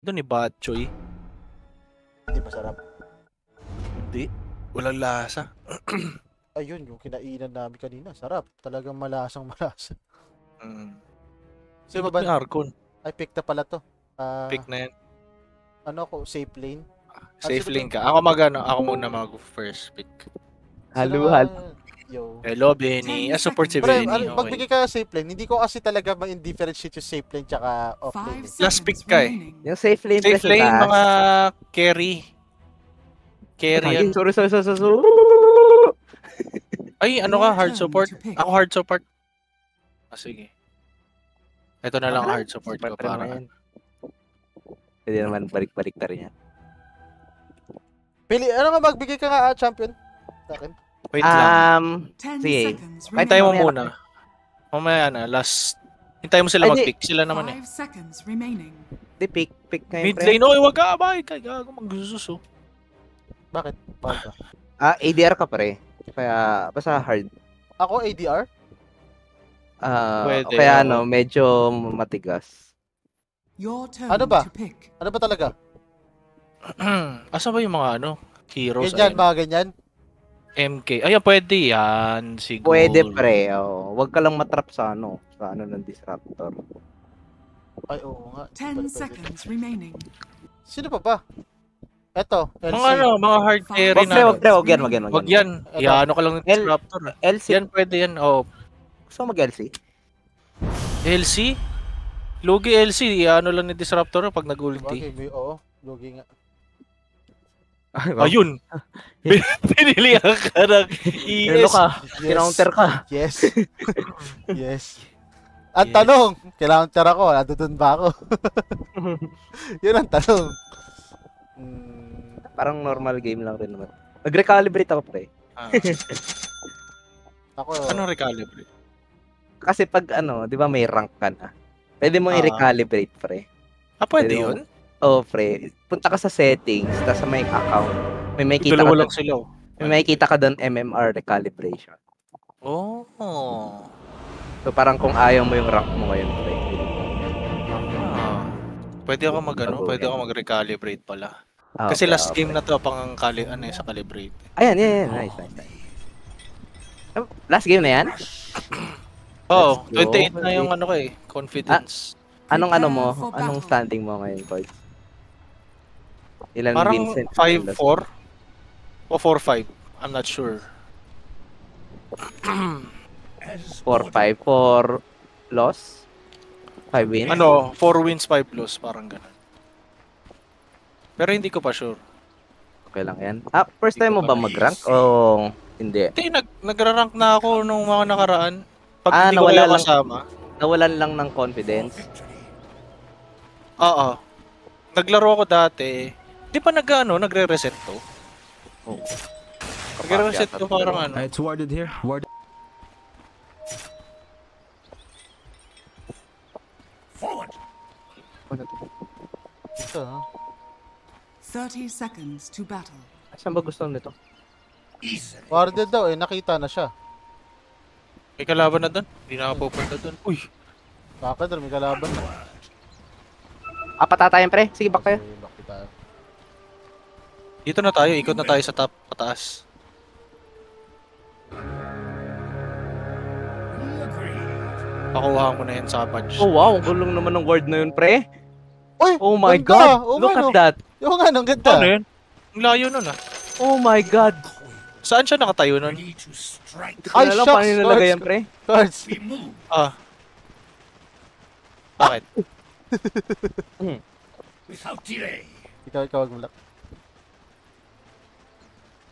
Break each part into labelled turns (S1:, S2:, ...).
S1: Ito ni Batchoy.
S2: Hindi masarap.
S1: Hindi. Walang lasa.
S2: Ayun, yung kinainan namin kanina. Sarap. Talagang malasang malasa.
S1: Sino ba ni Arcon?
S2: Ay, pick na pala to.
S1: Pick na yan.
S2: Ano ako? Safe lane?
S1: Safe lane ka. Ako muna mag-first pick.
S2: Halo. Yo.
S1: Hello, Benny. Support si Benny.
S2: Okay. Magbigay ka safe lane. Hindi ko kasi talaga ma-indifferentiate yung safe lane tsaka off lane.
S1: Last pick ka eh.
S3: Yung safe lane.
S1: Safe lane, mga carry. Carry yan.
S3: Sorry.
S1: Ay, ano ka? Hard support? Ako hard support. Sige. Ito na lang hard support ko para.
S3: Pwede naman balik-balik na rin yan.
S2: Pili, ano nga magbigay ka nga champion? Sa akin.
S1: Wait lang.
S3: Sige.
S1: Hintay mo muna. Mamaya na, last. Hintay mo sila mag-pick. Sila naman eh.
S3: Di, pick kayo.
S1: Mid lane, oy, wag ka, abay. Gago, magsususo.
S2: Bakit? Bakit?
S3: ADR ka pre. Kaya, basta hard.
S2: Ako ADR?
S1: Pwede,
S3: kaya medyo matigas.
S2: Ano ba? Ano ba talaga?
S1: Asa ba yung mga heroes?
S2: Ganyan, mga ganyan?
S1: MK. Ayan, pwede yan. Siguro.
S3: Pwede pre. Wag ka lang matrap sa ng disruptor.
S2: Ay, oo nga.
S4: 10 seconds remaining.
S2: Sino pa ba? Eto, LC.
S1: Mga hard carry na.
S3: Wag yan.
S1: Iano ka lang ng disruptor.
S3: LC.
S1: Yan, pwede yan.
S3: Gusto mo mag-LC?
S1: LC? Lugi LC. Iano lang ni disruptor pag nag-ulti.
S2: Okay, oo. Lugi nga.
S1: Ayun. Pinilihan ka ng ES.
S3: Kinounter ka.
S2: Yes. Yes. Ang tanong, kinounter ako. Nandun ba ako? Yun ang tanong.
S3: Parang normal game lang rin naman. Nag-recalibrate ako pre.
S2: Ako.
S1: Anong recalibrate?
S3: Kasi pag di ba may rank ka na. Pwede mo i-recalibrate pre.
S1: Pwede yun?
S3: Oo, pre. Punta ka sa settings, tapos sa may account. May makikita ka doon. May makikita ka doon MMR recalibration.
S1: Oh.
S3: So parang kung ayaw mo yung rank mo ngayon, pre.
S1: Pwede ako pwede ako mag-recalibrate pala. Kasi last game na to pang sa calibrate.
S3: Ayan. Nice. Last game na yan?
S1: Oo, 28 na yung confidence.
S3: Anong standing mo ngayon, Coach? Ilan
S1: parang
S3: Vincent?
S1: 5-4 o 4-5. I'm not sure.
S3: 4-5 for loss? 5 wins?
S1: 4 wins, 5 loss, parang ganun. Pero hindi ko pa sure.
S3: Okay lang yan. First time mo ba mag-rank o hindi?
S1: Hindi, nagra-rank na ako nung mga nakaraan. Pag hindi ko kayo kasama.
S3: Nawalan lang ng confidence?
S1: Oo. Naglaro ako dati. Di pa nagre-reset to?
S3: Oo.
S1: Nagre-reset to parang
S5: It's warded here. Warded.
S4: Forward.
S2: Ito,
S4: 30 seconds to battle.
S3: Saan ba gusto nito?
S2: Warded daw nakita na siya.
S1: May kalaban na doon. Hindi na ako pupunta doon. Uy!
S2: Bakit may kalaban na?
S3: Patatayan pre. Sige, back kayo.
S1: Dito na tayo. Ikot na tayo sa top pataas. Pakuha ko na yan sa badge.
S3: Oh wow, ang gulong naman ng word na yun pre.
S2: Uy!
S3: Oh my god! Look at that!
S2: Yung ang ganda.
S1: Ano yun? Ang layo nun
S3: Oh my god!
S1: Saan siya nakatayo nun?
S2: Ay,
S3: shucks! Paano yung nalagay yan pre?
S2: Cards!
S1: Bakit?
S4: Without delay.
S2: Ikaw wag mulak.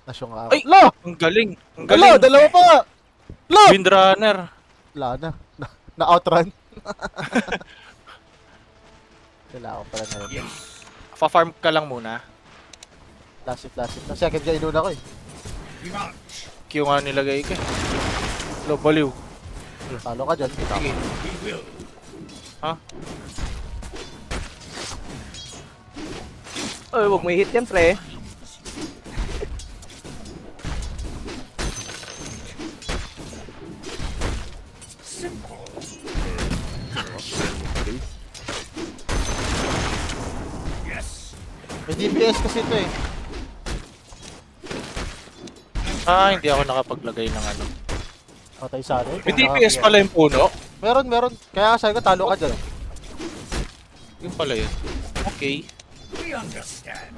S2: Nasyong ako.
S1: Ay! Ang galing! Ang galing!
S2: Dalawa pa!
S1: Windrunner!
S2: Wala na. Na-outrun. Kailangan ko pala na rin.
S1: Pa-farm ka lang muna.
S2: Last hit. Na second ka inuna ko eh.
S1: Q nga nilagay ka. Baliw.
S2: Talo ka dyan.
S1: Sige. Ha?
S3: Ay, wag mo i-hit yan pre.
S2: May DPS kasi ito eh.
S1: Hindi ako nakapaglagay ng ano.
S2: Patay sa atin.
S1: May DPS pala yung puno.
S2: Meron. Kaya sabi ko, talo ka dyan.
S1: Yung pala yun. Okay.
S4: We understand.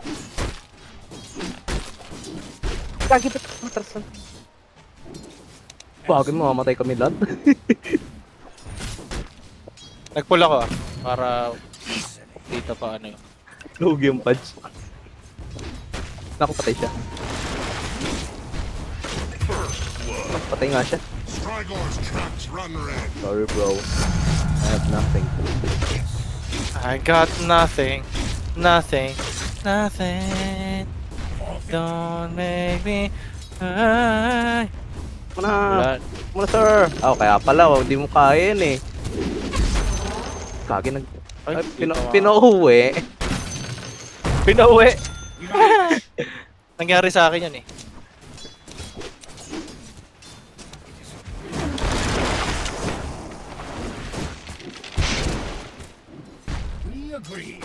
S3: Gagi ba't matrasan? Bakit mamamatay kami lahat?
S1: Nagpull ako para data pa ano yun.
S3: Lugi yung punch. Naku, patay siya. Patay nga siya.
S5: Strigor's traps run red.
S3: Sorry bro. I have nothing.
S1: I got nothing. Nothing. Don't make me cry.
S3: Muna sir. Kaya pala, hindi mo kaya yun eh. Kagi pinauwi. Pinauwi.
S1: Nangyari sa akin yan eh.
S4: We agree.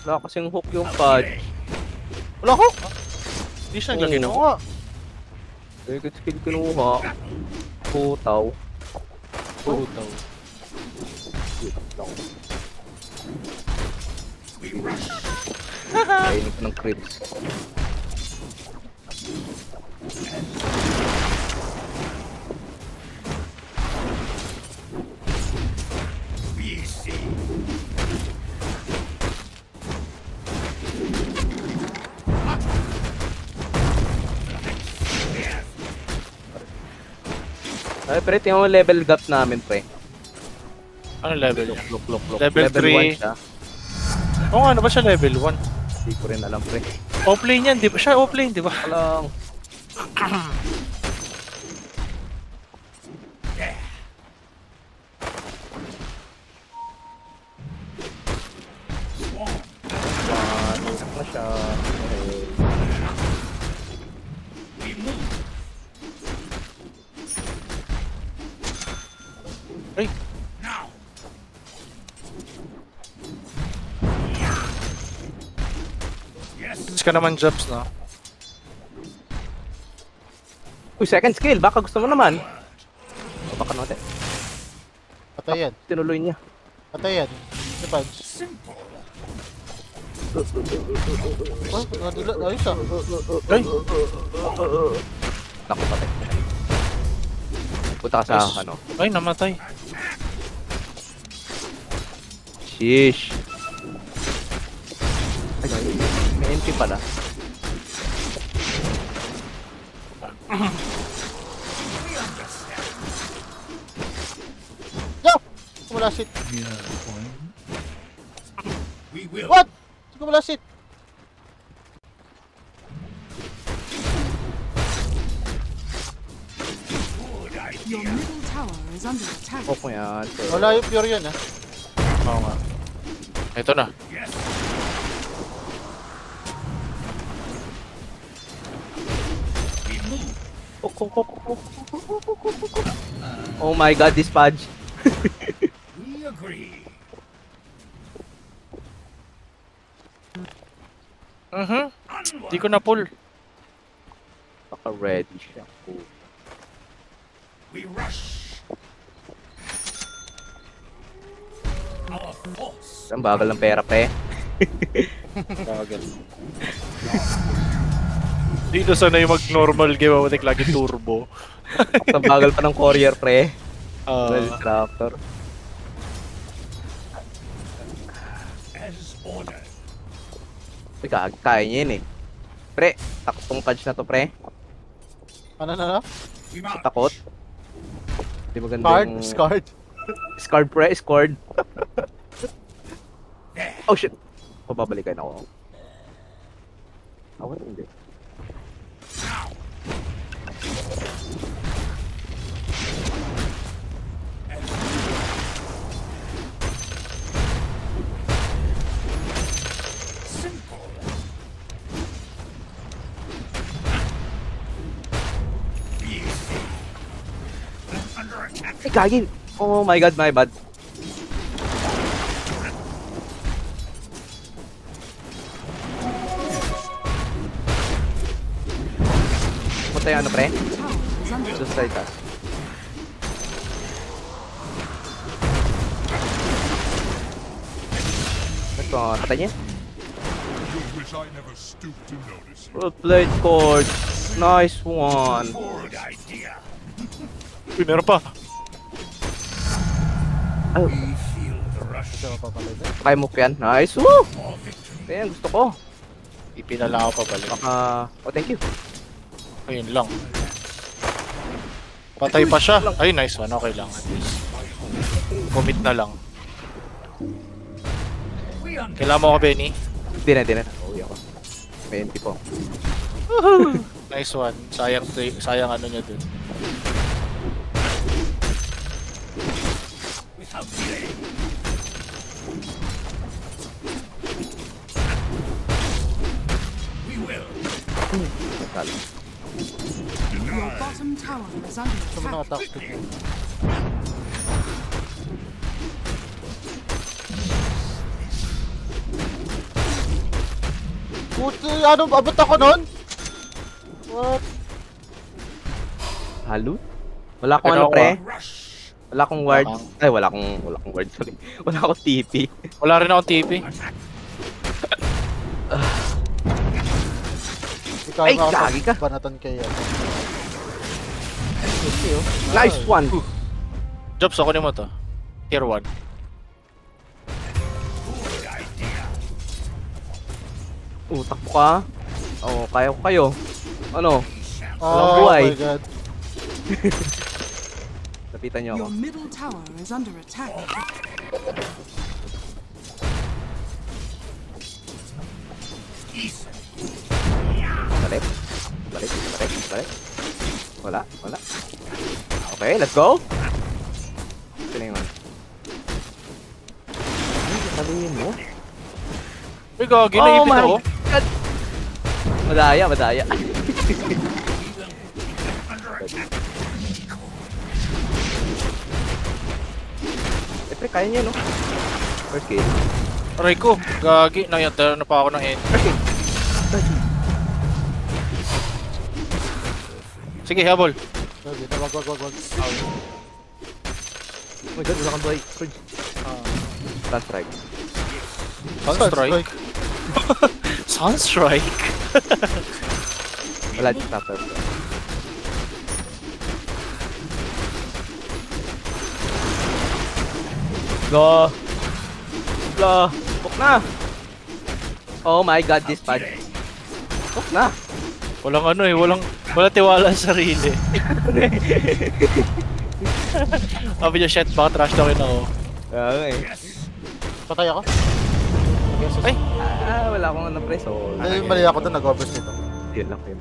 S3: Wala kasing hook yung pad.
S2: Wala ko!
S1: Hindi siya
S2: Oo
S1: gagawin ako.
S2: nga.
S3: Good skill kinuha. Putaw.
S1: Putaw.
S3: Kainig ng creeps.
S4: We see.
S3: Ay, pre, tingnan mo level gap namin, pre.
S1: Ano level niya?
S3: Look.
S1: Level 3.
S3: 1 siya.
S1: Oo nga, ano ba siya level 1?
S3: Hindi ko rin alam, pre.
S1: Offlane yan, di ba? Siya offlane, di ba?
S3: Alang. Isak na siya.
S4: We move.
S1: Ay,
S4: Now. Yes.
S1: miss ka naman jobs, no?
S3: Uy, second skill. Baka gusto mo naman. Baka natin.
S2: Patay yan.
S3: Tinuloy niya.
S2: Patay yan. Si Punch.
S4: Simple.
S2: Oh, ayos ah.
S1: Ay,
S3: Naku, patay. Punta ka sa,
S1: Nice.
S3: ano.
S1: ay, namatay.
S3: Sheesh. Ay, may MP pala.
S2: Yo! Wala shit.
S4: We will.
S2: What? Wala shit.
S4: Good Your idea. middle tower is under attack.
S3: Hook mo yan. sir.
S2: Wala yung pure yan ah.
S1: Oo nga. Ito na.
S4: Yes. We move.
S3: Oh my god, this Pudge.
S4: We agree.
S1: Hindi ko na pull.
S3: Baka ready siya.
S4: We rush. Our force.
S3: Ang bagal ng pera, pre.
S1: Bagal. Dito sana yung mag-normal game ako, lagi turbo.
S3: Ang bagal pa ng courier, pre.
S1: Ah,
S3: Tractor.
S4: As ordered.
S3: Kaya niya yun eh. Pre, takot tong Pudge na to, pre.
S2: Ano?
S4: We march.
S3: Takot. Di maganda
S2: Card?
S3: yung...
S2: Scarred?
S3: Scarred, pre. Scored.
S4: There.
S3: Oh shit. Pababalikan ako. Ako hindi.
S4: Now. Simple. We see.
S3: Ay, gagi. Oh my god, my bad. Punta yung ano, pre?
S4: Tower is under
S3: Doon sa itaas. Ito, patay niya.
S5: You wish I never stooped to notice.
S3: Well played, Cord. Nice one.
S1: Uy, meron pa.
S3: Ay,
S2: Ito mapapalay na.
S3: kaya mo yan. Nice. Woo! Ayan, gusto ko.
S1: Ipina lang ako pabalik.
S3: Oh, thank you.
S1: Ayun lang. Patay pa siya. Ay, nice one. Okay lang. At least. Commit na lang. Kailangan mo ako, Benny.
S3: Di na. Uwi ako. May MP po.
S1: Nice one. Sayang ano niya dun.
S3: Talo.
S4: Your bottom tower is under
S2: Ito mo
S4: attack.
S2: naka-attack stick mo. Puti, ano, abot ako nun? What?
S3: Halo? Wala akong
S1: Ano
S3: ano, pre.
S1: ako,
S3: Wala akong ward. Ay, wala akong ward, sorry. Wala akong TP.
S1: Wala rin akong TP.
S2: Ikaw
S3: Ay,
S2: nga ako
S3: gagi ka.
S2: banatan kay yan.
S3: Nice one.
S1: Jobs, ako mo to. Tier 1.
S3: Takbo ka. Oo, kaya ko kayo. Ano?
S2: Oh
S3: buhay.
S2: my god.
S3: Lapitan niyo
S4: Your
S3: ako.
S4: middle tower is under attack.
S3: Balik. Wala. Okay, let's go. Ito na yun. Ay, sabihin mo.
S1: Uy, gagi.
S3: Oh
S1: Naipit
S3: my
S1: ako.
S3: God! Madaya. Siyempre, kaya niya, no? First kill.
S1: Aray ko. Gagi. Nayatara na pa ako ng end. Sige, habol.
S2: Gagi, na wag.
S3: Oh my god, wala kang buhay. Surge. Sunstrike.
S1: Sunstrike. Sunstrike.
S3: Wala dito tapos. Go! Hook na! Oh my god, this pad. Hook na!
S1: Walang ano eh. Walang tiwala sa sarili. Sabi niya, shit, baka trash talkin ako.
S3: Okay.
S2: Patay ako?
S1: Ay!
S3: Wala akong ano pre, so...
S2: Dahil mali ako doon, nag-overs nito.
S3: Yun lang yun.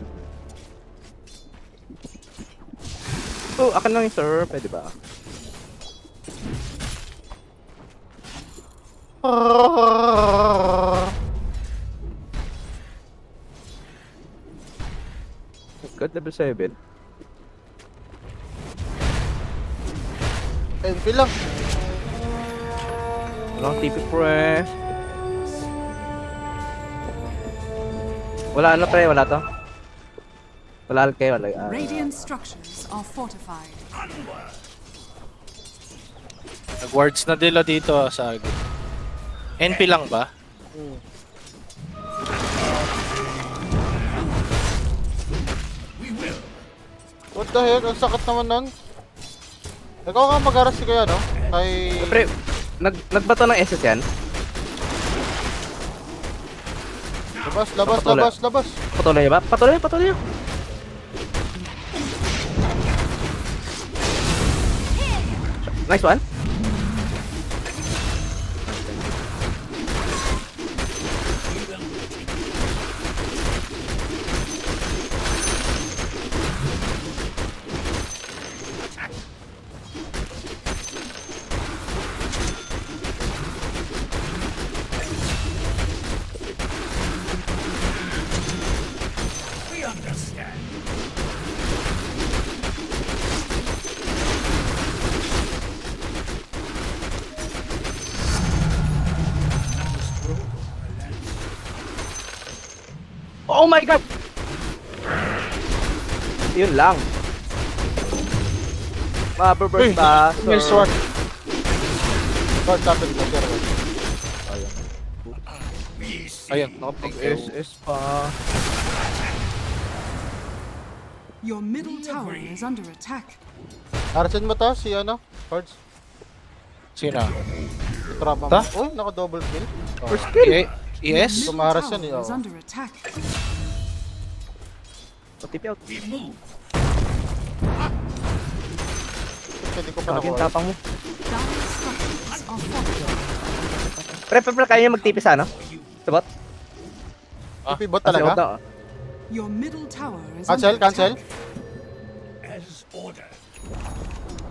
S3: Oh, akin lang yung sir. Pwede ba? God, level 7.
S2: MP lang.
S3: Walang TP pre. Wala ano pre, wala to. Wala kayo, wala.
S4: Radiant structures are fortified.
S1: Nag-wards na nila dito sa agad. NP lang ba?
S2: What the heck? Ang sakit naman nun. Ikaw nga mag-aras si kaya, no? Kay...
S3: Pre, nagbato ng SS yan?
S2: Labas.
S3: Patuloy niya ba? Patuloy niya. Nice one. Oh my god! Yun lang. Mababurst ba?
S1: May sword.
S2: Sword tapos na sir.
S1: Ayun.
S3: Nakapag-SS pa.
S4: Your middle tower is under attack.
S2: Harasin mo to si ano? Cards.
S1: Sino?
S2: Trapa mo.
S1: Ta?
S2: Uy, naka-double kill.
S3: First kill.
S1: Yes?
S4: Your middle
S2: Tumaras
S4: tower
S2: yan eh,
S4: is
S2: oh.
S4: under attack.
S3: OTP out.
S2: Pwede ko pa
S3: Kagi yung
S2: nakuha.
S3: tapang mo.
S4: Dire structures are fortified.
S3: Pre, kaya niya mag-TP sa ano? Sabot?
S2: Pipibot
S3: Kasi
S2: talaga?
S3: wag na, oh.
S4: Your middle tower is
S2: Cancel,
S4: under
S2: cancel.
S4: attack.
S5: As ordered.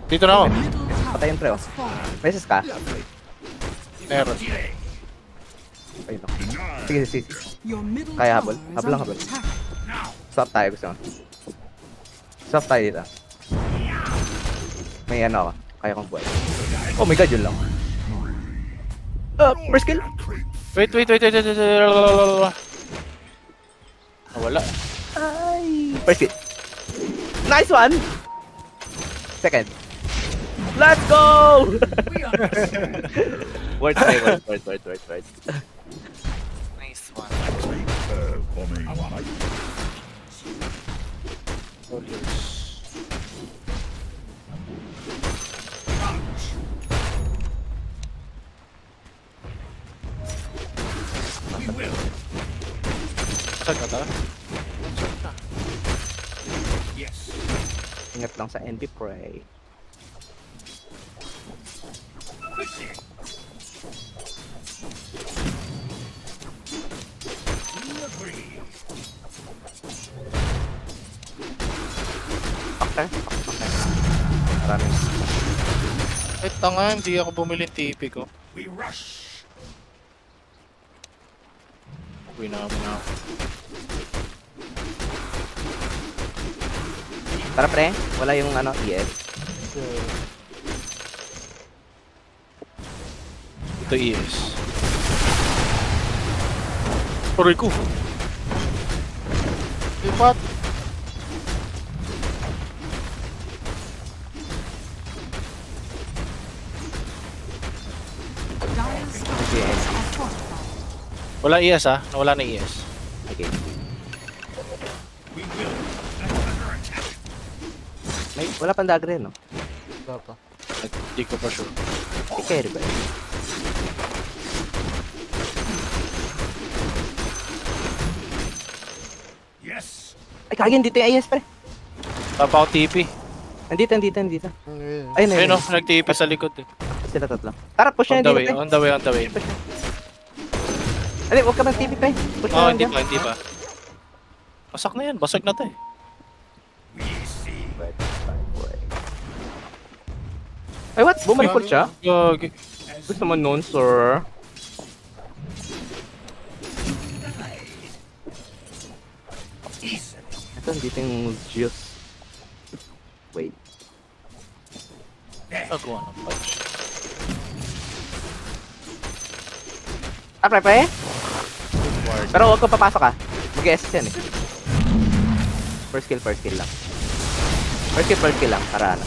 S1: Dito na ako.
S4: Middle tower
S3: Patayin, pre, oh.
S4: has fallen.
S3: Meses ka?
S1: Meron.
S3: Ayun ako. Sige, sige.
S4: Your middle
S3: Kaya
S4: tower
S3: habol.
S4: is
S3: Habol lang,
S4: under
S3: habol.
S4: attack.
S3: Swap tayo, gusto mo. Swap tayo dito. May ano ako. Kaya kong buhay. Oh my god, yun lang. First kill.
S1: Wait. Wala.
S3: Ay. First kill. Nice one! Second. Let's go! Word.
S1: Nice one. Saan ka ta?
S3: Ingat lang sa NP Prey. Okay. Maraming.
S1: Ay, tanga, hindi ako bumili ng TP ko.
S5: We rush.
S1: Uwi na ako.
S3: Tara pre, wala yung ano, ES.
S1: Ito ES. Aray ko.
S2: Lipat.
S4: Dire structures are fortified.
S1: Wala ES ah. Nawala na ES.
S3: Okay. May, wala pang dagger no?
S2: Wala pa.
S1: Hindi ko pa sure.
S3: Okay, ba?
S5: Yes.
S3: Ay, kagin dito yung IS pre.
S1: Tapa ako TP.
S3: Nandito. Ayun,
S1: Ayun no, nag-TP sa likod eh.
S3: Sila tatlo. Tara, push
S1: On
S3: na
S1: the
S3: dito
S1: way,
S3: pre.
S1: on the way.
S3: Ali, huwag ka bang TP pre. Push
S1: Oh,
S3: na lang
S1: hindi
S3: dyan.
S1: pa. Basak na yan, basag na to eh.
S3: Ay, what? Bumalikot siya?
S1: Gagi.
S3: Gusto mo nun, sir? Ito, dito yung juice. Wait.
S1: Nagawa ng patch.
S3: Ah, pre? Pero huwag ka papasok ah. Mag-SS yan eh. First kill lang. First kill lang, para ano.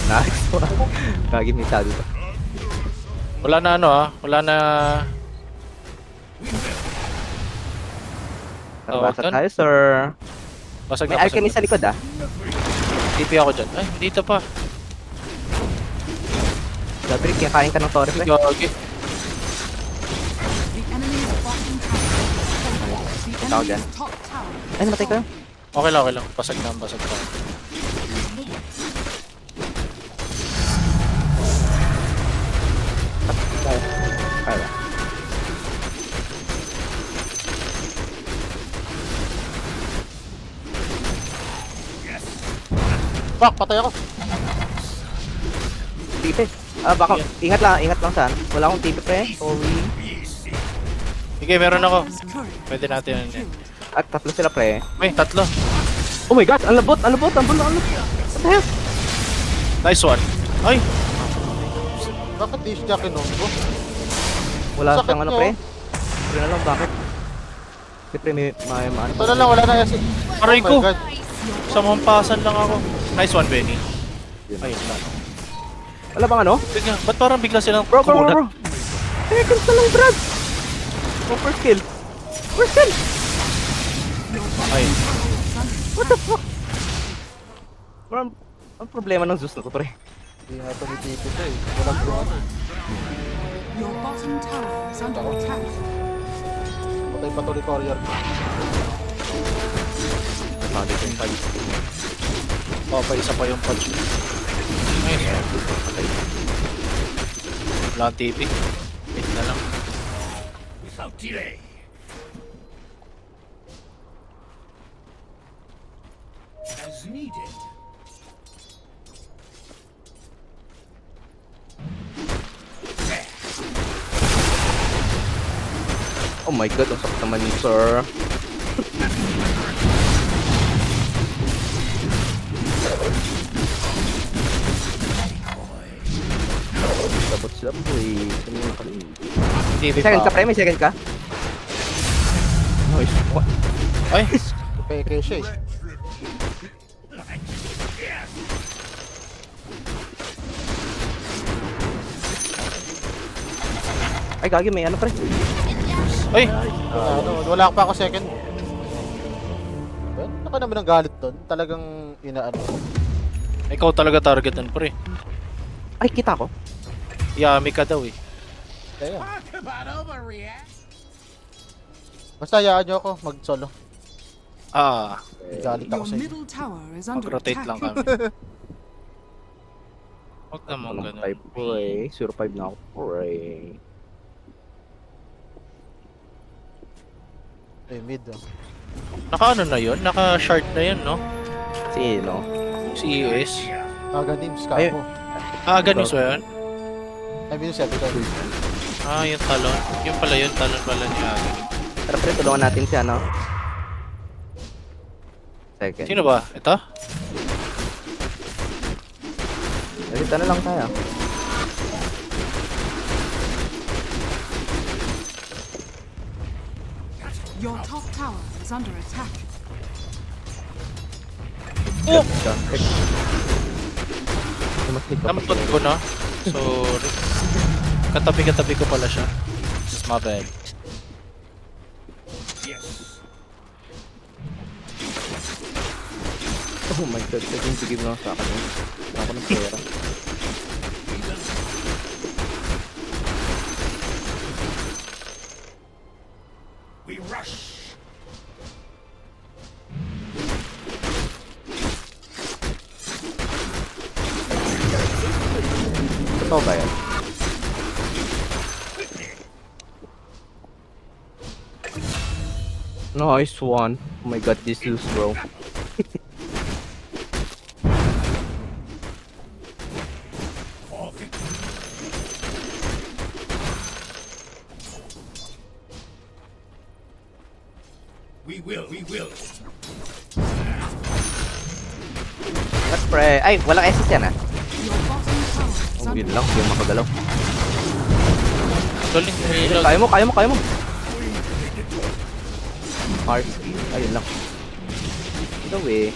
S3: Nice one. Kagi may tado to.
S1: Wala na ano ah, wala na...
S3: Nabasa
S1: doon?
S3: tayo, sir.
S1: Basag
S3: May
S1: na,
S3: alchemy sa likod ah.
S1: TP ako dyan. Ay, dito pa.
S3: Gabriel, kaya kain ka ng torre, pre.
S1: Gagi.
S4: The enemy's bottom tower has fallen. The
S3: Tao dyan.
S4: enemy's top tower
S3: Ay, namatay ko.
S1: Okay lang. Basag na.
S3: Kaya.
S2: Fuck, patay ako.
S3: TP. Baka, ingat lang saan. Wala akong TP, pre. Sorry.
S1: Sige, meron ako.
S4: Dire's courier
S1: Pwede natin
S4: has
S1: yun.
S4: been killed.
S3: At tatlo sila, pre.
S1: May, tatlo.
S3: Oh my god, ang labot. What the hell?
S1: Nice one. Ay,
S2: Bakit di siya kinonggo?
S3: Wala
S2: Sakit
S3: siyang ano,
S2: nyo.
S3: pre. Pre na lang, bakit? Siyempre may maano.
S2: Ito na lang, wala na kasi.
S1: Aray
S2: Oh my
S1: ko!
S2: God.
S1: Sa mampasan lang ako. Nice one, Benny.
S3: Yun.
S1: Ayun lang.
S3: Wala bang ano?
S1: Bigla, ba't parang bigla silang
S3: Bro.
S1: kumunat?
S3: Seconds na lang, Brad! Oh, first kill. First kill!
S1: Ay,
S3: What the fuck? Bro, ang problema ng Zeus na to, pre.
S2: Hindi nga tumitipid to eh. Walang buwan.
S4: Your bottom tower is under attack.
S2: Patay pa to ni Courier.
S3: Sabi ko yung fight.
S1: oh, pa isa pa yung punch. Nice. Wala ang TP. Wait na lang.
S5: Without delay. As needed.
S3: Oh my god, ang sakit naman yun, sir. Dapat sila po eh. Saan yung nakalim?
S1: TP
S3: Second ka,
S1: pa.
S3: pre? May second ka? Nice. What?
S1: Ay,
S2: Peke siya eh.
S3: Ay, gagi, may ano, pre?
S1: ay!
S2: Wala pa ako second. Well, naka naman ang galit doon. Talagang inaano.
S1: Ikaw talaga target nun, pre.
S3: Ay, kita ko.
S1: Yami ka daw eh.
S2: Kaya. Basta hayaan nyo ako mag-solo.
S1: Ah,
S2: Galit ako
S4: Your
S2: sa inyo.
S4: middle tower is under
S1: mag-rotate
S4: attack.
S1: lang kami. Huwag naman ganun.
S3: 5 pre. 0-5 na ako, pre.
S2: Eh, mid oh.
S1: Naka ano na yun? Naka shard na yun, no?
S3: Sino?
S1: Si ES.
S2: Names
S3: Ay.
S2: ka mo.
S1: Ah, ganun so yun?
S2: I mean, sabi ko.
S1: Ah, yung talon. Yung pala yun, talon pala niya.
S3: Tara, pre, tulungan natin siya, no? Second.
S1: Sino ba? Ito?
S3: Nalita na lang tayo.
S4: Your top tower is under attack.
S1: Oh!
S3: Namatid
S1: Nampot ko na. Sorry. Katabi-katabi ko pala siya. My bad.
S5: Yes.
S3: Oh my god, sige mo lang sa akin. Wala ko ng pera.
S5: We rush.
S3: Totoo ba yan? Nice one. Oh my god, this is bro.
S5: For victory. We will.
S3: What pre? Ay, walang SS yan ah.
S4: Your bottom tower is
S3: Oh,
S4: under
S3: yun lang, hindi ako makagalaw.
S1: Galing, reload.
S3: Kaya mo. Hard. Ayun lang. Ito eh.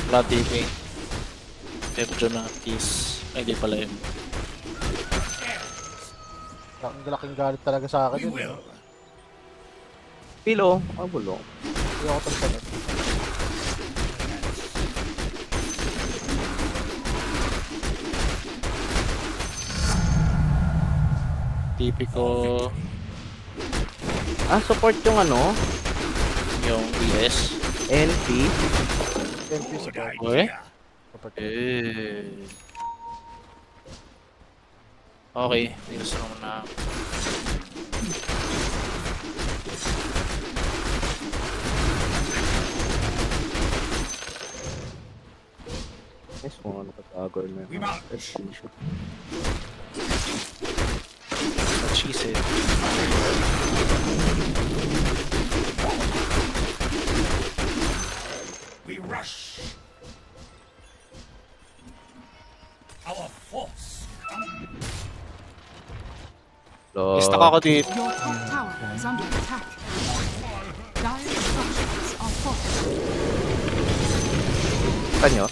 S1: Wala TV. Pedro na, please. Ay, di pala yun.
S2: Ang laking galit talaga sa akin.
S5: We will.
S3: Pilo. Ah, bulo.
S2: Hindi ako tantanit.
S1: TV ko
S3: Ah, support yung ano?
S1: yung ES.
S3: NP.
S2: NP support.
S1: Okay.
S2: Support.
S1: Okay, gusto mo na.
S3: Yes, kung ano katagol na
S5: We
S3: yun.
S5: march.
S1: What she said.
S5: We rush. Our force.
S1: Stuck ako dito.
S4: Your top tower is under attack.
S3: Saan nyo?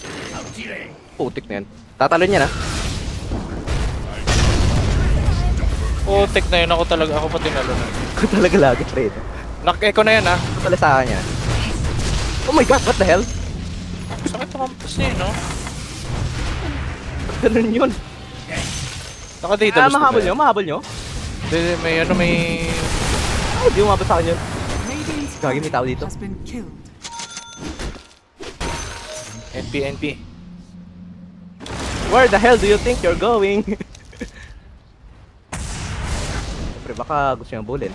S3: Putik na yan. Tatalo niya na.
S1: Putik na yun, ako pa tinalo na.
S3: Ako talaga lagi trade.
S1: Nak-echo na yan ah.
S3: Ako talaga sa akin yan. Oh my god, what the hell?
S1: Sakit ang kampas niya no?
S3: Ganun yun.
S1: Naka-data loss
S3: Mahabol nyo? Mahabol nyo?
S1: Hindi, may...
S3: Ay, di umabot sa akin yun.
S4: Radiant's
S3: Gagi, may tao dito.
S4: has been killed.
S1: NP.
S3: Where the hell do you think you're going? Siyempre, baka gusto niyang bulin.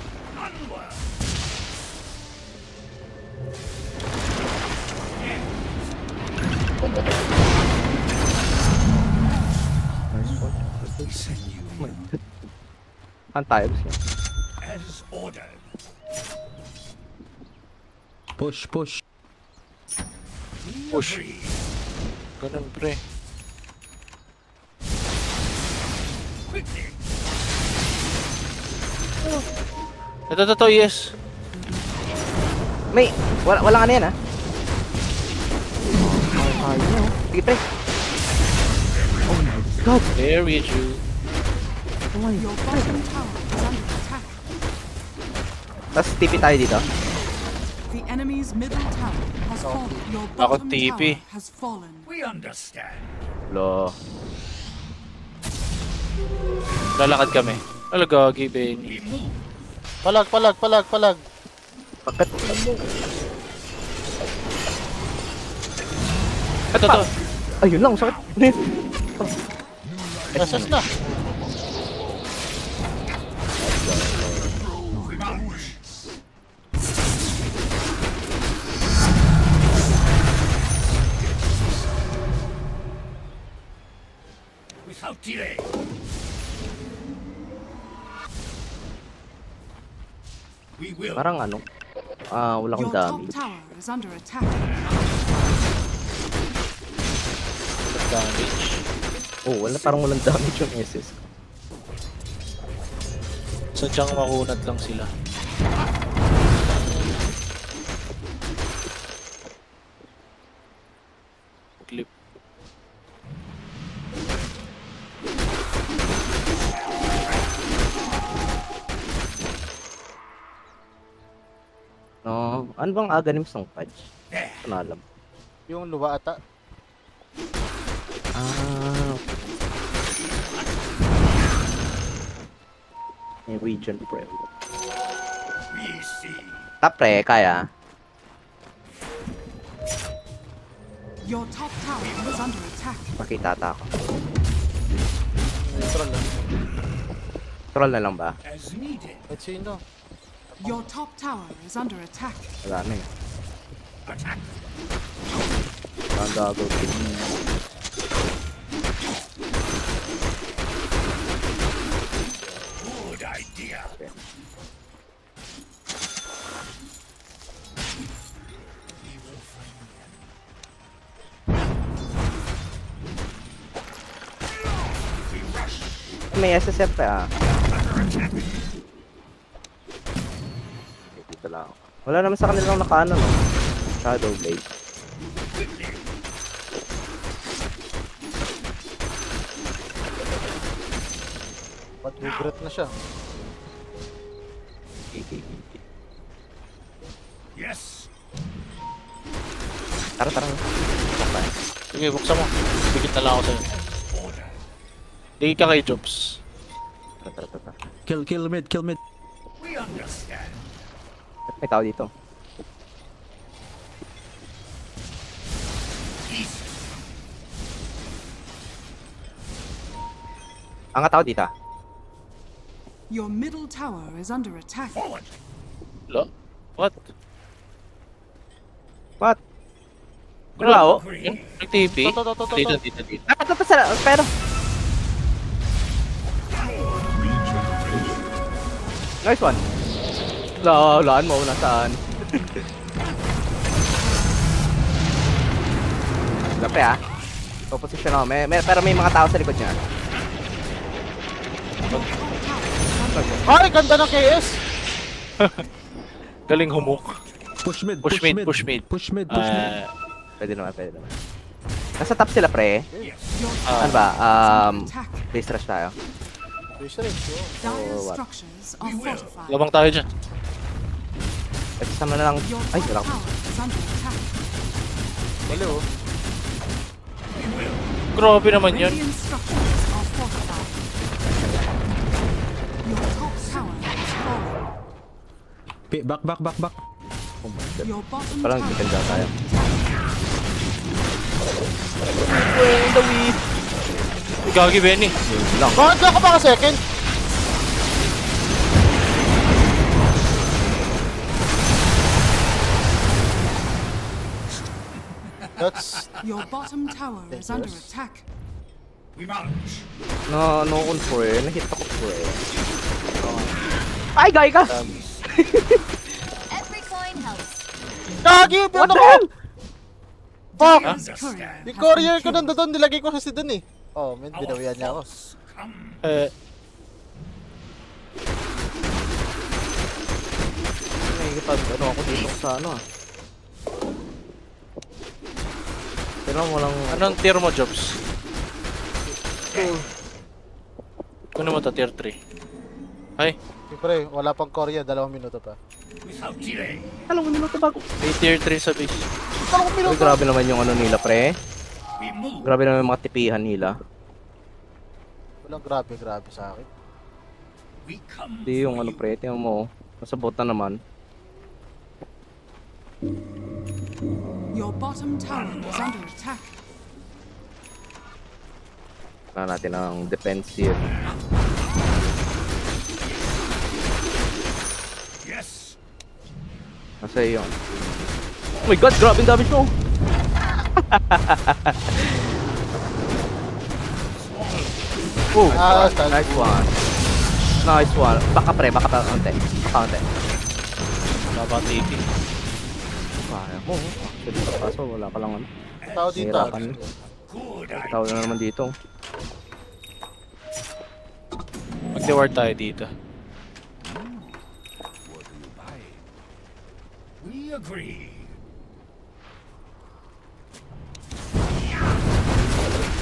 S3: Nice one. Oh my god. Han tayo gusto niya.
S5: As ordered.
S6: Push.
S1: Push. Ganun pre. Ito, yes.
S3: May, wala ka na yan ah. Sige pre. Oh my god.
S1: There we go.
S3: Oh my
S4: Your
S3: god.
S4: bottom tower is under attack.
S3: Tapos tipi tayo dito.
S4: The enemy's middle tower has fallen. Your
S1: Ako
S4: bottom
S1: TP.
S4: tower has fallen.
S5: We understand.
S3: Lo.
S1: Lalakad kami. Gagi, Benny.
S2: Palag.
S3: Bakit?
S1: Ito.
S3: Ayun lang, sakit.
S2: SS na.
S5: Without delay. We will.
S3: Parang ano? Wala
S4: Your
S3: akong
S4: top
S3: damage.
S4: tower is under attack.
S1: Damage.
S3: Oh, parang walang damage yung SS.
S1: Sadyang makunat lang sila. Clip.
S3: No, ano bang aganim ng patch? Ano na alam.
S2: Yung luwa ata.
S3: Ah. May region pre.
S5: We see.
S3: Tap pre, kaya.
S4: Your top tower is under attack.
S3: Pakita ata ako.
S2: Neutral lang.
S3: Troll na lang ba?
S5: As needed.
S2: Let's see no.
S4: Your top tower is under attack.
S3: Wala na eh.
S5: Attack.
S3: Gago.
S5: Good idea.
S3: May SSF pa ah. Dito lang ako. Wala naman sa kanilang nakaano no. Shadow Blade.
S2: Pag-regret na siya.
S5: Yes.
S3: Tara.
S1: Sige, buksan mo. Dikit na lang ako sa'yo.
S5: Order.
S1: Dikit ka kay Jobs.
S3: Tara.
S6: Kill mid.
S5: We understand.
S3: Ba't may tao dito? Ang tao dito.
S4: Your middle tower is under attack.
S5: Forward.
S1: Lo? What?
S3: What? Wala oh.
S1: Yun, nag-TP?
S2: To.
S1: Dito.
S3: Dapat sa pero. Nice one. Laan mo nasaan? Dapat ah. Position ako. Pero may mga tao sa likod niya.
S2: Ay, ganda ng KS!
S1: Galing humok.
S6: Push mid.
S1: Push mid, push mid.
S6: Push mid. Push mid.
S3: Pwede naman, pwede naman. Nasa top sila, pre. Ano ba?
S4: Attack.
S3: Base rush tayo.
S2: Wish rin, sure.
S4: Dire
S3: what?
S4: structures are fortified.
S1: Labang tayo dyan.
S3: Exam na lang.
S4: Your
S3: Ay,
S4: top
S3: wala ko.
S4: tower is under attack.
S2: Bali, oh.
S1: Grabe naman yun.
S4: Radiant structures are fortified. Your top tower is falling.
S6: Back.
S3: Oh my God.
S4: Your bottom
S3: Parang
S4: tower
S3: depende
S4: is
S3: tayo.
S4: under attack.
S1: Gagi, Benny.
S3: Lang.
S2: Bakit ako baka second? That's...
S4: Your bottom tower is under attack.
S5: We march.
S3: No pre. Nahit ako pre. Ay, gay ka!
S7: Every coin helps.
S2: Gagi!
S3: What
S2: Ano
S3: the
S2: ko?
S3: hell?
S2: Fuck!
S4: Dire's courier
S2: Yung
S4: has
S2: courier
S4: been
S2: ko
S4: killed.
S2: nandun, nilagay ko kasi dun eh. Oh, man, binawian niya ako.
S3: Nakikipag ano ako dito sa ano ah. Pero walang...
S1: Anong tier mo, Jobs? Kunin mo to, tier 3. Ay,
S2: Siyempre, wala pang courier, 2 minuto pa.
S5: Without delay.
S3: Alam mo minuto bago.
S1: may tier 3 sa base.
S2: 2
S3: Uy,
S2: minuto!
S3: grabe naman yung ano nila pre.
S5: We move.
S3: Grabe naman yung mga tipihan nila.
S2: Walang grabe sa akin.
S5: We come.
S3: Hindi yung ano pre, tingnan mo. Nasa bot na naman.
S4: Your bottom tower is under attack.
S3: Kailangan natin ng defensive.
S5: Yes.
S3: Nasa iyo. Oh my god, grabe yung damage mo! Oh, nice one. Nice one. Baka pre, baka konti.
S1: Wala bang TP?
S3: Kaya mo. Actually, kaso wala ka lang ano.
S2: Tao dito.
S3: Nahirapan.
S5: Good idea.
S3: Tao na naman dito.
S1: Mag-reward tayo dito.
S5: What do you buy? We agree.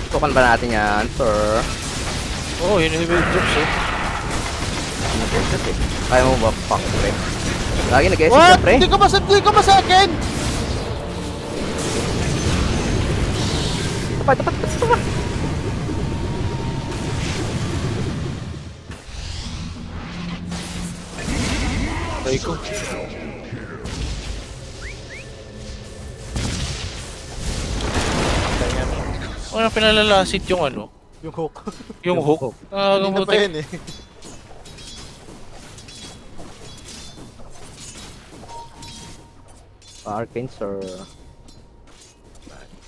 S3: Tukan ba natin yan, sir?
S1: Oo, yun yung Jobs eh.
S3: Kaya mo ba, fuck, pre? Lagi nag-essay
S2: What?
S3: ka, pre.
S2: Hindi ko ba second?
S3: Tapat.
S1: Try ko. Ano pinalalasit yung ano?
S2: Yung hook.
S1: Yung hook?
S2: Hindi na pa yun eh.
S3: Arcane, sir.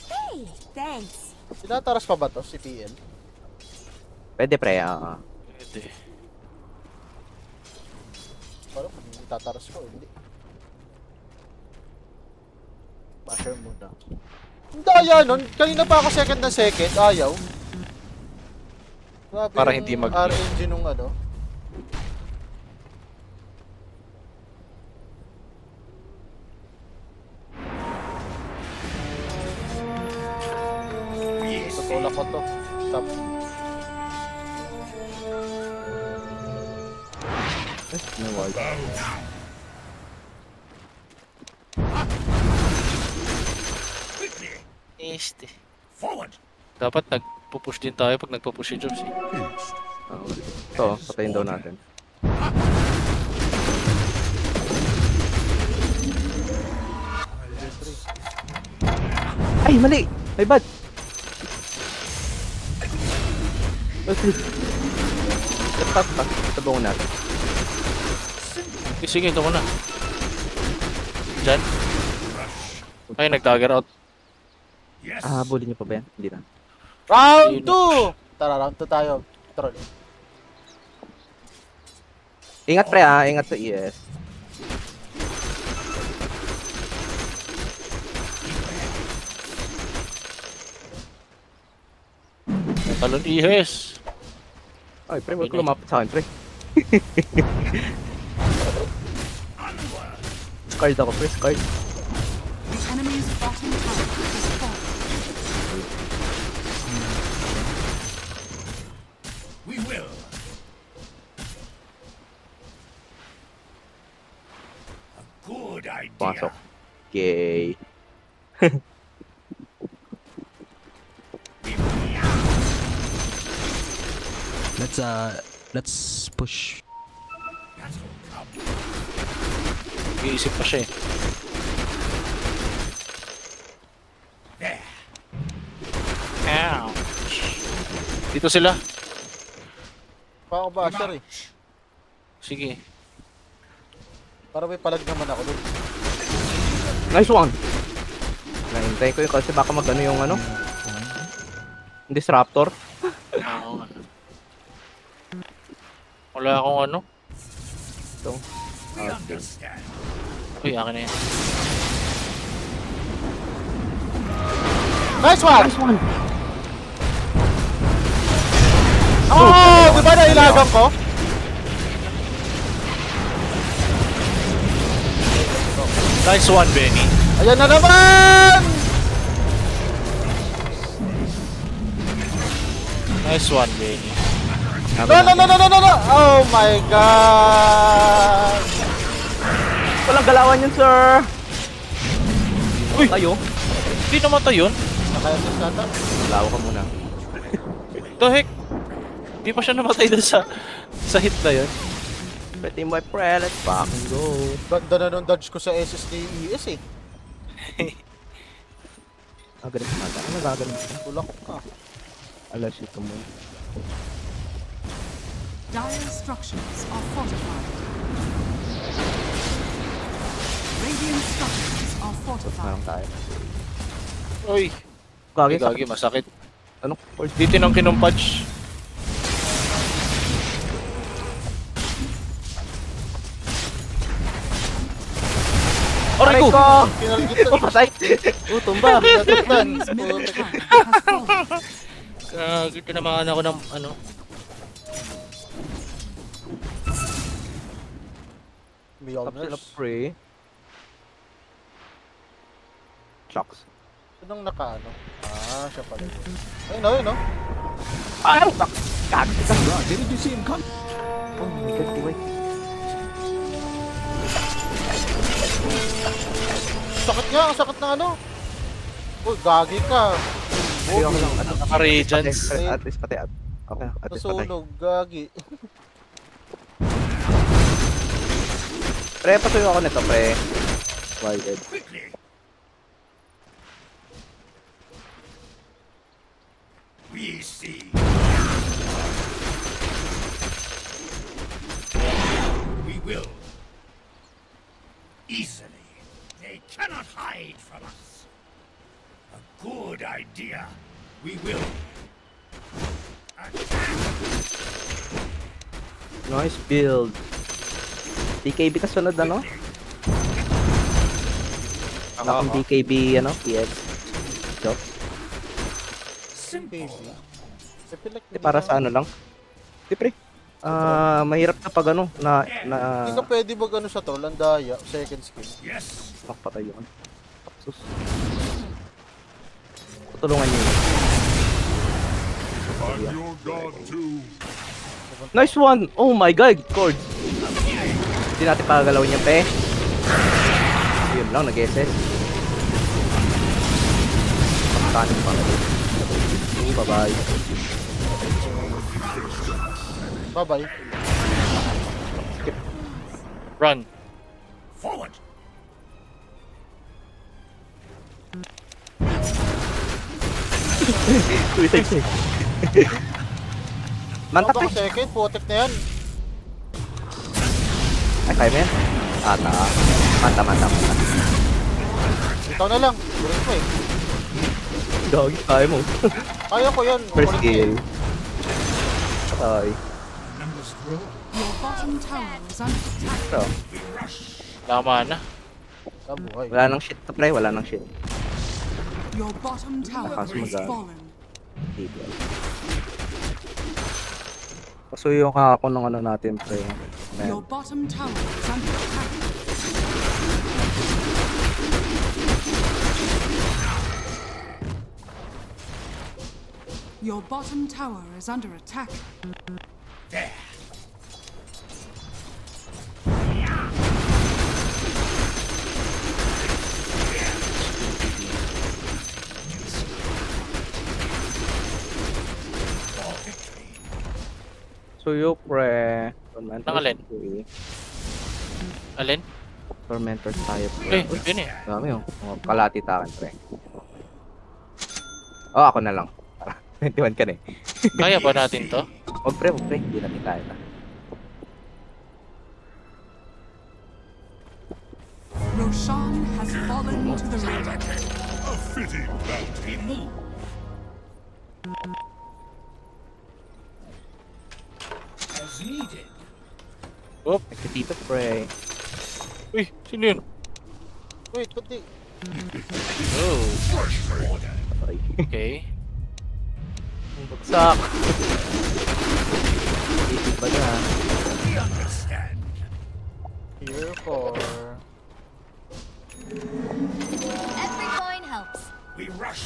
S7: Hey, thanks.
S2: Tinataras pa ba to si PL?
S3: Pwede, pre.
S1: Pwede.
S2: Parang itataras ko, hindi. Basher muna. Ang daya nun. Kanina pa ako second na second. Ayaw. Grabe
S1: Para
S2: yung
S1: hindi mag-
S2: RNG nung ano. Tutulak ko to. Stop.
S3: No word.
S5: Quickly.
S1: Este.
S5: Forward.
S1: Dapat nagpo-push din tayo pag nagpo-push si Jobs eh.
S3: Ito, patayin daw natin. Ay, mali! Ay, bad! Okay. Tabungan natin.
S1: Sige, ito muna. Diyan. Ay, nag-dagger out.
S5: Yes.
S3: Ah, bully niyo pa ba yan? Hindi na.
S2: Round 2! Tara, round 2 tayo. Troll.
S3: Ingat pre ah, ingat sa ES.
S1: Talon ihes.
S3: Ay, pre, wag ko lumapit sa akin, pre. card ako, first card.
S4: The enemy's bottom tower is falling.
S5: We will. A good idea.
S3: Pasok. Yay.
S6: Let's push.
S1: Iisip pa siya eh. Ow. Dito sila.
S2: Pa ako ba, Asher eh.
S1: Sige.
S2: Para may palag naman ako dun.
S3: Nice one! Nahintay ko yun kasi baka magano yung ano. Disruptor.
S1: Oo nga. Wala akong ano.
S3: Ito.
S5: We understand.
S1: Uy, akin na yan.
S2: Nice one!
S3: Nice one!
S2: Oh! Di ba nailagang ko?
S1: Nice one, Benny.
S2: Ayan na naman!
S1: Nice one, Benny.
S2: No! Oh my god!
S3: Walang galawan yun, sir!
S1: Uy!
S3: Tayo.
S1: Hindi namatay yun.
S2: Nakayatis nata.
S3: Galaw ka muna.
S1: The heck? Hindi pa siya namatay dun sa hit na yun.
S3: Pwede mo pre, let's fucking go.
S2: Ganda na nung dodge ko sa SSD-ES eh.
S3: Gagaling ka mata. Ano gagaling ka?
S2: Tulak ka.
S3: Alas ito mo.
S4: Dire structures are fortified. Radiant structures are fortified.
S3: Parang tayo.
S1: Uy!
S3: Gagi,
S1: Gagi, masakit.
S3: Ano?
S1: Dito nang kinumpatch. Aray ko!
S2: Pinalgit
S3: Oh, patay! Tumba!
S4: Enemy's middle tower has fallen.
S1: Tinamaan ako ng ano.
S3: Tapos sila
S2: Mjolnir.
S3: pre. Shocks.
S2: Sinong nakaano? Ah, siya pala yun. Ayun o.
S3: Ay! Gagi ka!
S6: Didn't you see him come?
S3: Oh my god, wait.
S2: Sakit nga, ang sakit na ano. Uy, gagi ka.
S3: Ayun ako lang.
S1: Naka-regens.
S3: At least pati. Okay, at least patay.
S2: Nasunog, gagi.
S3: Pre, pasuyo ako nito, pre. Wild.
S5: Quickly. We see. We will. Easily. They cannot hide from us. A good idea. We will. Attack.
S3: Nice build. BKB kasunod ano? Akong BKB ano? PX. Joke.
S2: Baby. I feel like
S3: Para sa ano lang? Di pre. Mahirap na pag ano na
S2: Hindi ka pwede mag ano sa to, landaya, second skill.
S5: Yes.
S3: patay yun. Sus. Tutulungan niyo.
S5: I'm your god too.
S3: Nice one! Oh my god, Cord. Hindi natin pagagalawin yung pe. Yun lang, nag-SS. Pagkanin pa rin. Bye-bye.
S2: Bye-bye.
S1: Run.
S5: Forward.
S3: Suicide siya. Mantap
S2: Baka
S3: eh.
S2: second, putik na yan.
S3: Ay, kaya mo yan? Ata. Manta.
S2: Ikaw na lang, burin mo eh.
S3: Doggy, kaya mo.
S2: Kaya ko yan.
S3: First
S2: kukunin ko
S3: kill.
S2: eh.
S3: Patay.
S4: Your bottom tower is under attack.
S3: So,
S1: Lama na.
S2: Sa buhay.
S3: wala nang shit to play, wala nang shit.
S4: Your bottom tower
S3: Lakas
S4: is
S3: mag-
S4: fallen.
S3: Pasuyo ka ako ng ano natin, pre.
S4: Your bottom tower is under attack. Your bottom tower is under attack.
S5: There. For victory.
S3: Suyo, pre.
S1: Nang alin? Alin?
S3: Tormentors tayo, pre.
S1: Yun eh.
S3: Dami oh. Oh, kalati takan, pre. Oh, ako na lang. 21 ka na eh.
S1: Kaya ba natin to?
S3: Wag pre, wag pre. Hindi natin kaya na.
S4: Roshan has fallen to the ring.
S5: A fitting bounty move. As needed.
S3: Nagkatito, pre.
S1: Uy, sino yun?
S2: Wait, ba't di?
S1: Oh,
S5: First order.
S3: Patay.
S1: okay.
S3: Bagsak. Isip ba na?
S5: We understand.
S2: Here for...
S7: Every coin helps.
S5: We rush.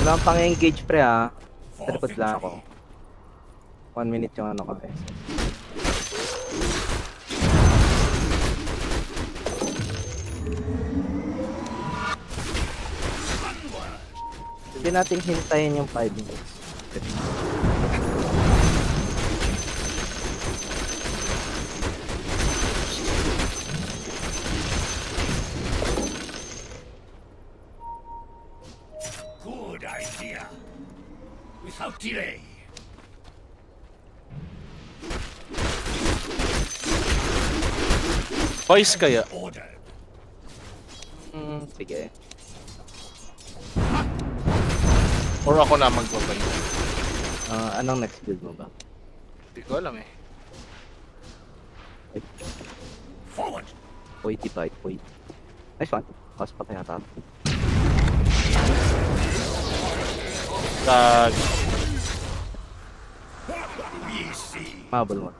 S3: Wala kang pang-engage, pre, ha.
S5: For
S3: Sa likod lang ako.
S5: victory.
S3: 1 minute yung ano ko, eh. Hindi natin hintayin yung 5 minutes.
S5: Good idea. Without delay.
S1: Boys kaya?
S5: Order.
S3: Sige.
S1: Or ako na magbabay?
S3: Anong next build mo ba?
S1: Hindi ko alam eh.
S5: Forward.
S3: Wait, bite, wait. Nice one. Mas pa kaya tayo.
S1: Gag.
S5: We see.
S3: Mabal mo.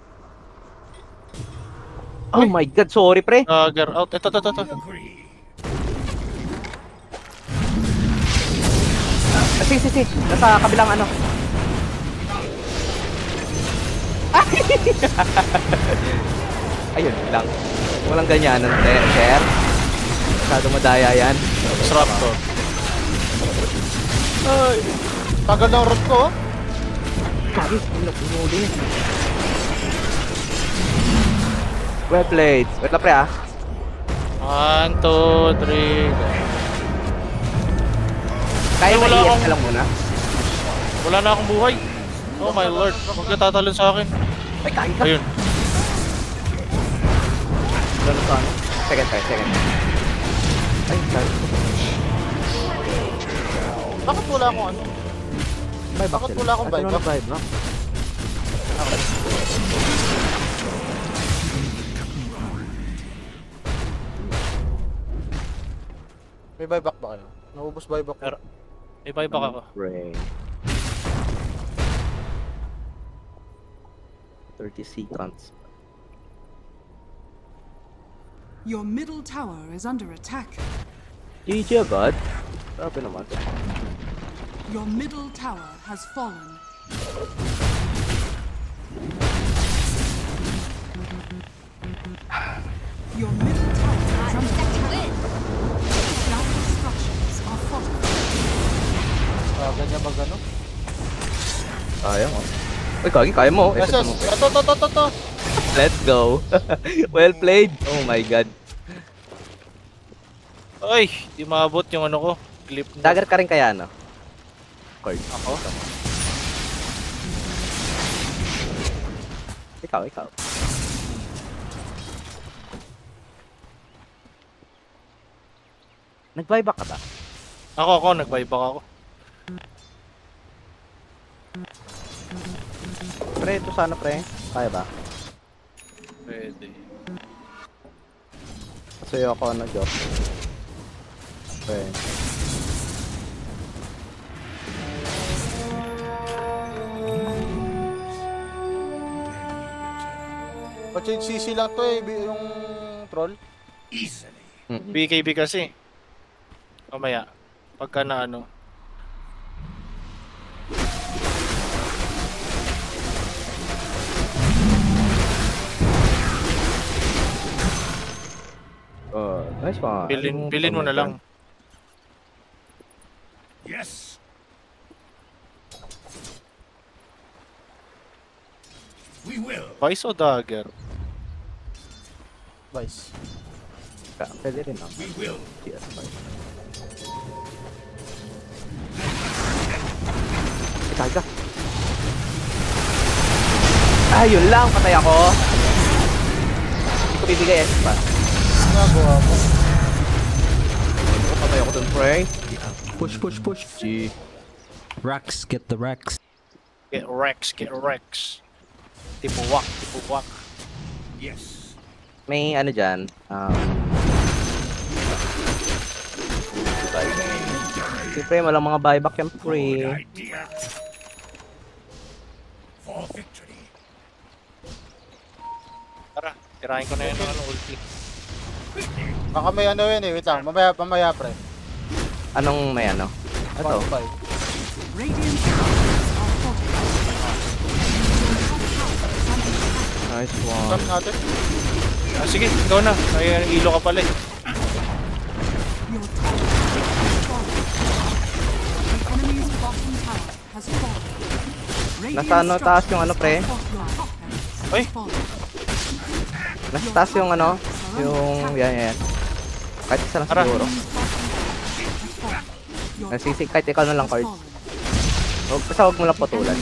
S3: Oh my god, sorry pre.
S1: Gagger out. Ito.
S5: Agree.
S3: Sige. Nasa kabilang ano. Ayun lang. Walang ganyanan, sir. Masyado madaya yan.
S1: Sarap to.
S2: Ay! Tagal ng root ko, oh.
S3: Kagi, pinuli. Well played. Wait lang pre ah.
S1: 1, 2, 3.
S3: Kaya
S1: Ay,
S3: ba
S1: wala
S3: i-ES
S1: akong-
S3: ka lang muna?
S1: Wala na akong buhay. Oh my lord. Huwag ka tatalon sa akin.
S3: Ay, kaya ka.
S1: Ayun.
S3: Ganun ka ano? Second. Ay, sorry.
S2: Bakit wala akong ano?
S3: Buyback
S2: Bakit
S3: sila.
S2: wala akong
S3: At ano
S2: buyback?
S3: na buyback?
S2: May buyback ba kayo? Naubos buyback ko.
S1: Pero- May buyback ako.
S3: Ray. 30 seconds.
S4: Your middle tower is under attack.
S3: GG agad. Grabe naman.
S4: Your middle tower has fallen. Your middle tower is under attack. Dire structures are fortified.
S2: Ganyan mag ano?
S3: Kaya mo. Uy, kagi, kaya mo.
S2: Yes,
S3: Effort
S2: yes.
S3: mo.
S2: Ito.
S3: Let's go. Well played. Oh my god.
S1: Ay, di maabot yung ano ko. Clip mo.
S3: Dagger ka rin kaya, no? Cord.
S1: Ako?
S3: Ikaw. Nag-buyback ka ba?
S1: Ako, nag-buyback ako.
S3: Pre, ito sana pre. Kaya ba?
S1: Pwede.
S3: Kasi ako nag-job. Pre.
S2: Pa-change CC lang to eh, yung troll.
S5: Easily.
S1: BKB kasi. Mamaya. Pagka na ano.
S3: Nice one.
S1: Bilin mo na lang.
S5: Yes. We will.
S1: Vice o dagger?
S2: Vice.
S3: Pwede rin ah.
S5: We will.
S3: PS5. Taga. Yun lang. Patay ako. Hindi ko bibigay S pa.
S2: Nagawa mo.
S3: Patay ako dun, pre.
S6: Push.
S3: G.
S6: Rex, get the Rex.
S1: Get Rex. Tipuwak.
S5: Yes.
S3: May ano dyan. Siyempre, walang mga buyback yan, pre.
S5: Good idea. For victory.
S1: Tara, tirahin ko na yun ng ulti.
S2: Baka may ano yun eh. Wait lang. Mamaya pre.
S3: Anong may ano? Ito.
S2: 45.
S4: Radiant structures are fortified.
S3: Nice one.
S2: Stop natin.
S1: Sige, ikaw na. Ay, ilo ka pala eh.
S4: Your tower has been destroyed. The enemy's bottom tower has fallen. Radiant
S3: Nasa ano, taas yung ano, pre?
S1: Ay.
S3: Nasa taas yung ano? Yung yan. Kahit isa lang
S1: Tara.
S3: siguro. Nasisig kahit ikaw na lang, Card. Basta huwag mo lang putulan.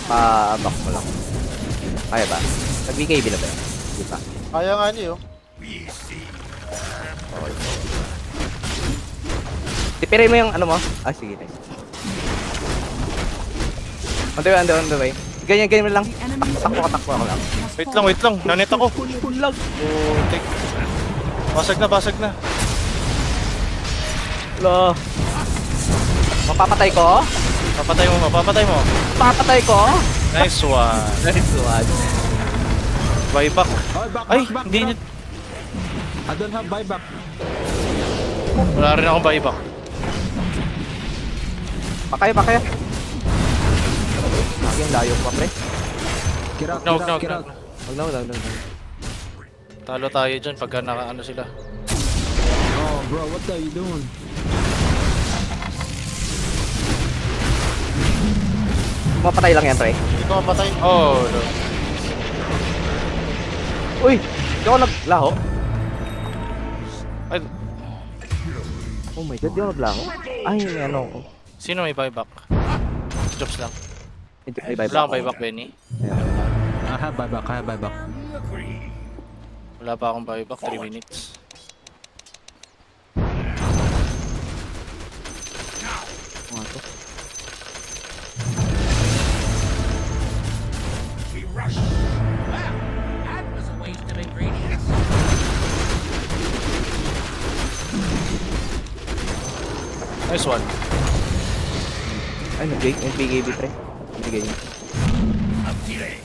S3: Pa-back mo lang. Kaya ba? Nag-BKB na ba yun? Di ba?
S2: Kaya nga niyo.
S5: We see.
S3: Tipirin mo yung ano mo. Sige, nice. On the way. Ganyan lang. Takbo ako lang.
S1: Wait lang. Nanet ako.
S3: Pull lang.
S1: Putik. Basag na.
S3: Lo. Mapapatay ko?
S1: Mapapatay mo.
S3: Papatay ko?
S1: Nice one.
S3: Nice one.
S1: Buyback.
S6: Back,
S1: Ay, hindi niya.
S6: I don't have buyback.
S1: Wala rin akong buyback.
S3: Pakaya. Laging layo pa, pre.
S6: Get out.
S3: Wag na.
S1: Talo tayo dyan pagka nakaano sila.
S6: Oh, bro, what are you doing?
S3: Mapatay lang yan, pre.
S2: Hindi ko mapatay.
S1: Oh, no.
S3: Uy! Hindi ako naglaho.
S1: Ay,
S3: Oh my god, di ako naglaho. Ay, may ano.
S1: sino may buyback? Jobs lang.
S3: May
S1: Wala akong buyback, Benny.
S6: I have buyback.
S5: Agree.
S1: Wala pa akong buyback, 3 minutes.
S3: Ano to?
S5: We rush. Well, that was a waste of ingredients.
S1: Nice one.
S3: Ay, nag-BKB, pre. Nag-BKB.
S5: A delay.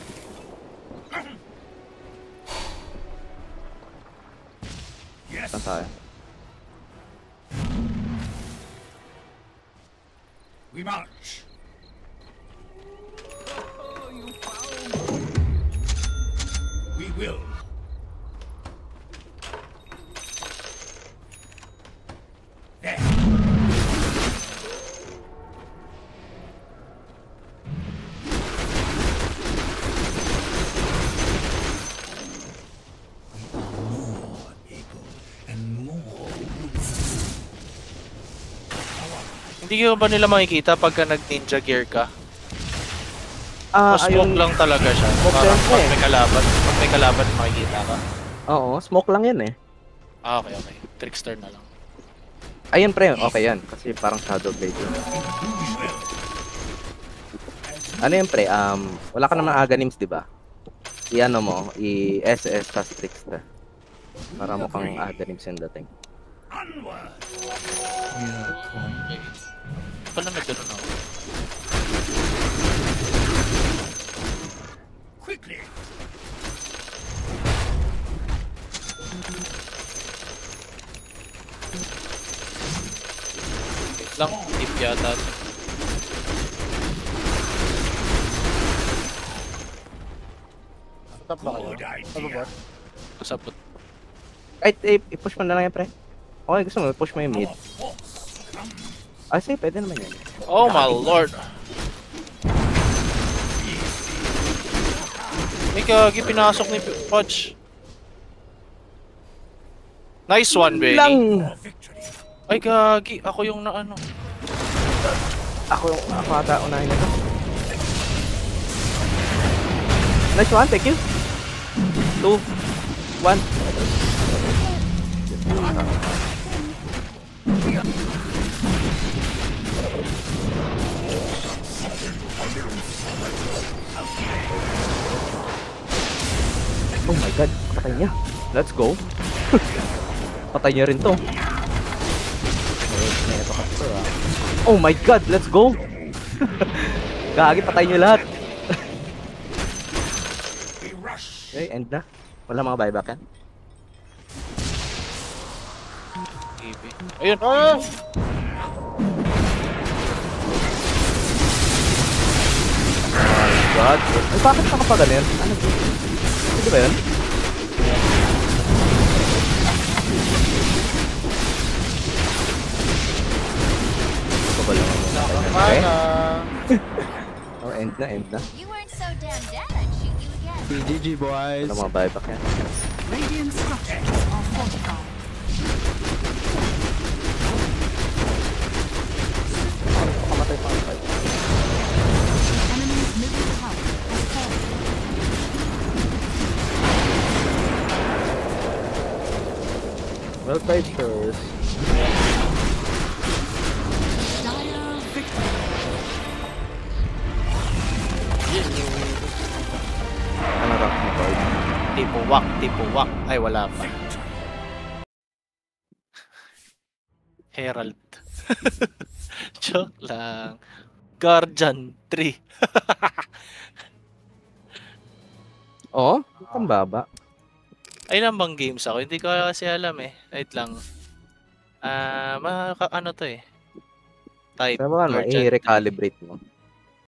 S5: Yes.
S3: Saan tayo?
S5: We march. We will. There. More eagle and more.
S1: Hindi ko ba nila makikita pagka nag-ninja gear ka? O smoke
S3: ayun.
S1: lang talaga siya.
S3: Smoke
S1: Parang
S3: lang siya
S1: pag may kalaban, makikita ka.
S3: Oo, smoke lang yan eh.
S1: Okay. Trickster na lang.
S3: Ayun, pre. Okay yan. Kasi parang Shadow Blade yun. Ano yun, pre? Wala ka naman Aghanims, di ba? I-ano mo, i-SS tas Trickster. Para mukhang Aghanims yung dating.
S5: Onward.
S1: Pala na gano'n ako.
S5: Quickly.
S1: Lang, tip yata.
S2: Top ba kayo?
S5: Good
S2: Ano
S5: idea.
S2: ba?
S1: Kasapot.
S3: Ay, i-push mo na lang yan, pre. Okay, gusto mo, push mo yung mid. Ah, sige, pwede naman yan.
S1: Oh my lord. May kagi pinasok ni Podge. Nice one, Benny.
S3: Lang!
S1: Ay, gagi. Ako yung naano.
S3: Ako ata unahin na to. Nice one, thank you. 2, 1. Oh my god, patay niya. Let's go. Patay niya rin to. Oh my god, let's go. Gagi, patay niyo lahat. Okay, end na. Wala mga buyback yan.
S1: Ibi. Ayun.
S2: Ah!
S3: Oh my god. Ay, bakit nakapaganin? Ano ba? Pwede ba yun? Kabala mo muna kayo. Okay?
S2: Mana!
S3: Oh, end na, end na.
S7: You weren't so damn dead, I'd shoot you again.
S6: GG, boys.
S3: Wala mga buyback yan.
S4: Radiant structures are fortified.
S3: Pakamatay pa ako.
S4: Enemy's middle tower has fallen.
S3: Well played, sirs.
S4: Dire victory.
S3: Ano rock mo, boy?
S1: Tipuwak, tipuwak. Ay, wala pa. Herald. Joke lang. Guardian 3.
S3: Oo? Ang baba.
S1: Ay, nambang games ako. Hindi ko kasi alam eh. Wait lang. Ano to eh. Type
S3: Pero ano,
S1: Guardian 3.
S3: i-recalibrate mo.